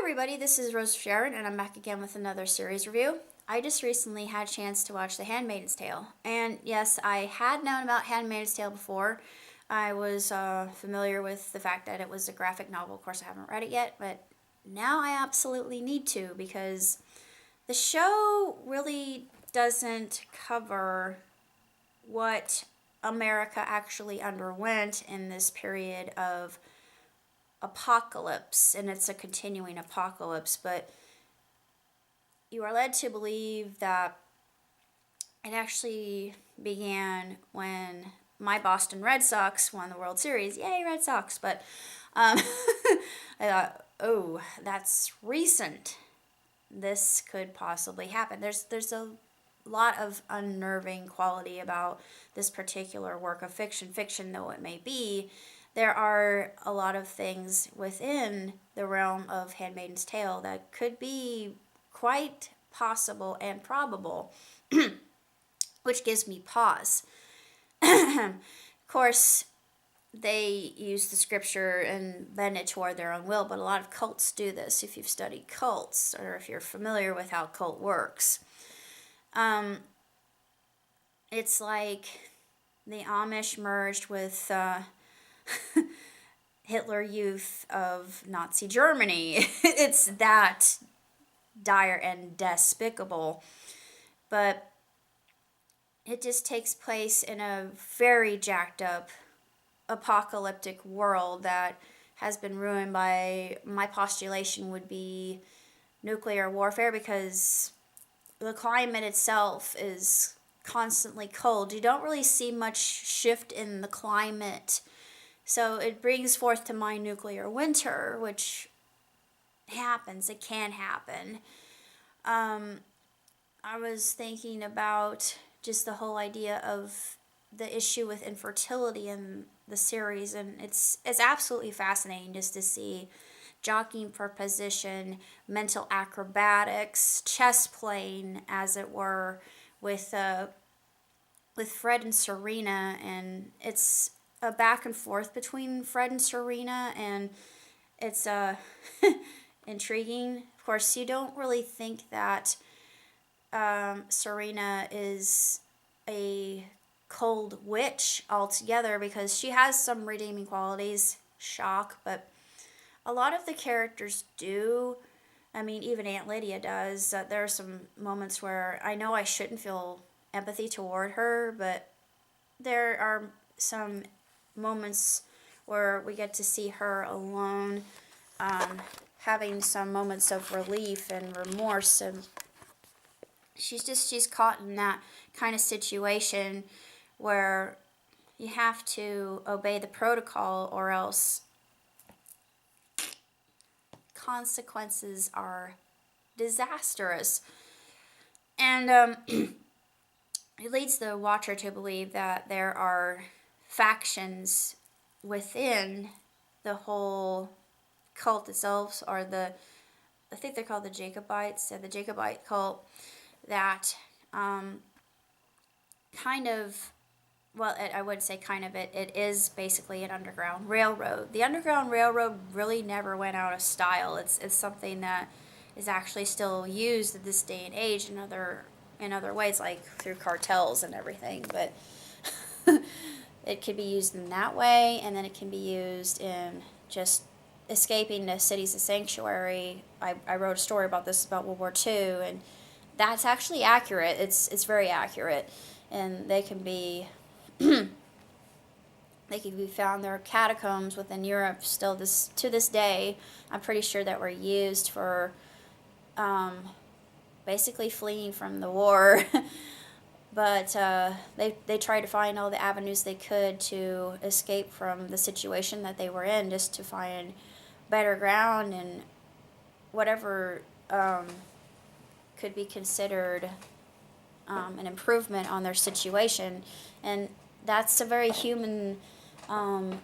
everybody, this is Rose Sharon, and I'm back again with another series review. I just recently had a chance to watch The Handmaid's Tale, and yes, I had known about Handmaid's Tale before. I was familiar with the fact that it was a graphic novel. Of course, I haven't read it yet, but now I absolutely need to because the show really doesn't cover what America actually underwent in this period of apocalypse, and it's a continuing apocalypse, but you are led to believe that it actually began when my Boston Red Sox won the World Series. Yay, Red Sox! But I thought, oh, that's recent. This could possibly happen. There's a lot of unnerving quality about this particular work of fiction though it may be. There are a lot of things within the realm of Handmaid's Tale that could be quite possible and probable, which gives me pause. Of course, they use the scripture and bend it toward their own will, but a lot of cults do this. If you've studied cults or if you're familiar with how cult works, it's like the Amish merged with Hitler Youth of Nazi Germany. It's that dire and despicable. But it just takes place in a very jacked up apocalyptic world that has been ruined by, my postulation would be, nuclear warfare, because the climate itself is constantly cold. You don't really see much shift in the climate. So it brings forth to mind nuclear winter, which happens. It can happen. I was thinking about just the whole idea of the issue with infertility in the series, and it's absolutely fascinating just to see jockeying for position, mental acrobatics, chess playing, as it were, with Fred and Serena, and it's a back and forth between Fred and Serena, and it's intriguing. Of course, you don't really think that Serena is a cold witch altogether, because she has some redeeming qualities, shock, but a lot of the characters do. I mean, even Aunt Lydia does. There are some moments where I know I shouldn't feel empathy toward her, but there are some moments where we get to see her alone, having some moments of relief and remorse, and she's caught in that kind of situation where you have to obey the protocol, or else consequences are disastrous. And it leads the watcher to believe that there are factions within the whole cult itself, or I think they're called the Jacobites, the Jacobite cult, that kind of, well, I wouldn't say kind of, it is basically an underground railroad. The Underground Railroad really never went out of style. It's something that is actually still used at this day and age in other ways, like through cartels and everything. But it could be used in that way, and then it can be used in just escaping the cities of sanctuary. I wrote a story about this, about World War II, and that's actually accurate. It's very accurate, and they can be found. There are catacombs within Europe still to this day, I'm pretty sure, that were used for basically fleeing from the war. But they tried to find all the avenues they could to escape from the situation that they were in, just to find better ground and whatever could be considered an improvement on their situation. And that's a very human thing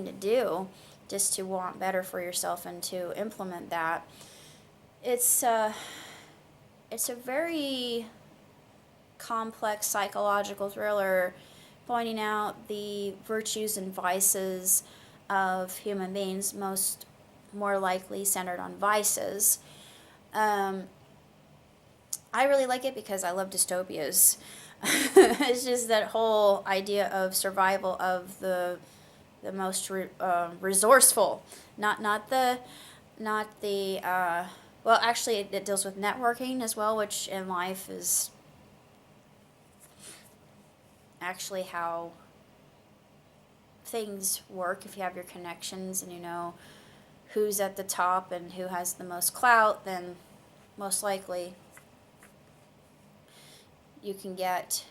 to do, just to want better for yourself and to implement that. It's a very complex psychological thriller, pointing out the virtues and vices of human beings. Most more likely centered on vices. I really like it because I love dystopias. It's just that whole idea of survival of the most resourceful, not the well, actually it deals with networking as well, which in life is actually how things work. If you have your connections and you know who's at the top and who has the most clout, then most likely you can get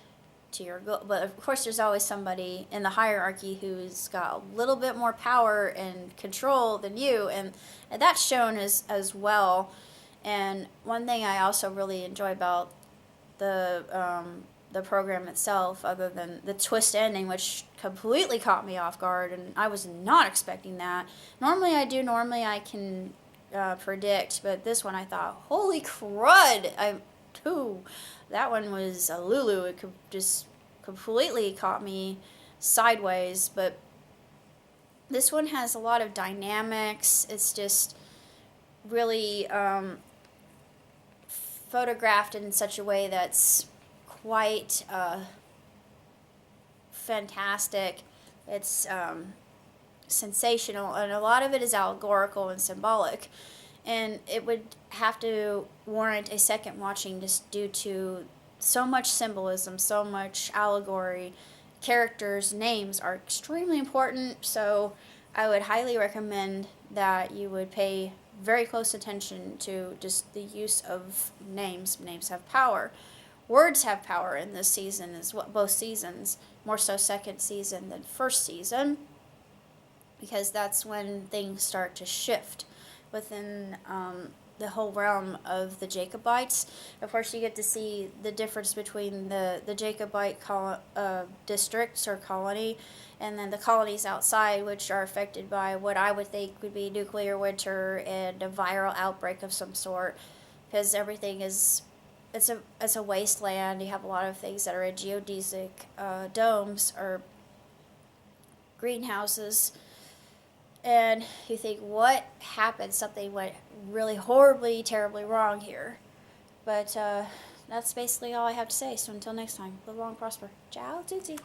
to your goal. But of course there's always somebody in the hierarchy who's got a little bit more power and control than you, and that's shown as well. And one thing I also really enjoy about the program itself, other than the twist ending, which completely caught me off guard, and I was not expecting that. Normally I can predict, but this one I thought, holy crud! That one was a Lulu. It just completely caught me sideways, but this one has a lot of dynamics. It's just really photographed in such a way that's quite fantastic. It's sensational, and a lot of it is allegorical and symbolic. And it would have to warrant a second watching just due to so much symbolism, so much allegory. Characters' names are extremely important, so I would highly recommend that you would pay very close attention to just the use of names. Names have power. Words have power in this season as well, both seasons, more so second season than first season, because that's when things start to shift within the whole realm of the Jacobites. Of course, you get to see the difference between the Jacobite districts or colony, and then the colonies outside, which are affected by what I would think would be nuclear winter and a viral outbreak of some sort, because everything is it's a wasteland. You have a lot of things that are in geodesic domes or greenhouses. And you think, what happened? Something went really horribly, terribly wrong here. But that's basically all I have to say. So until next time, live long, prosper. Ciao, Tootsie.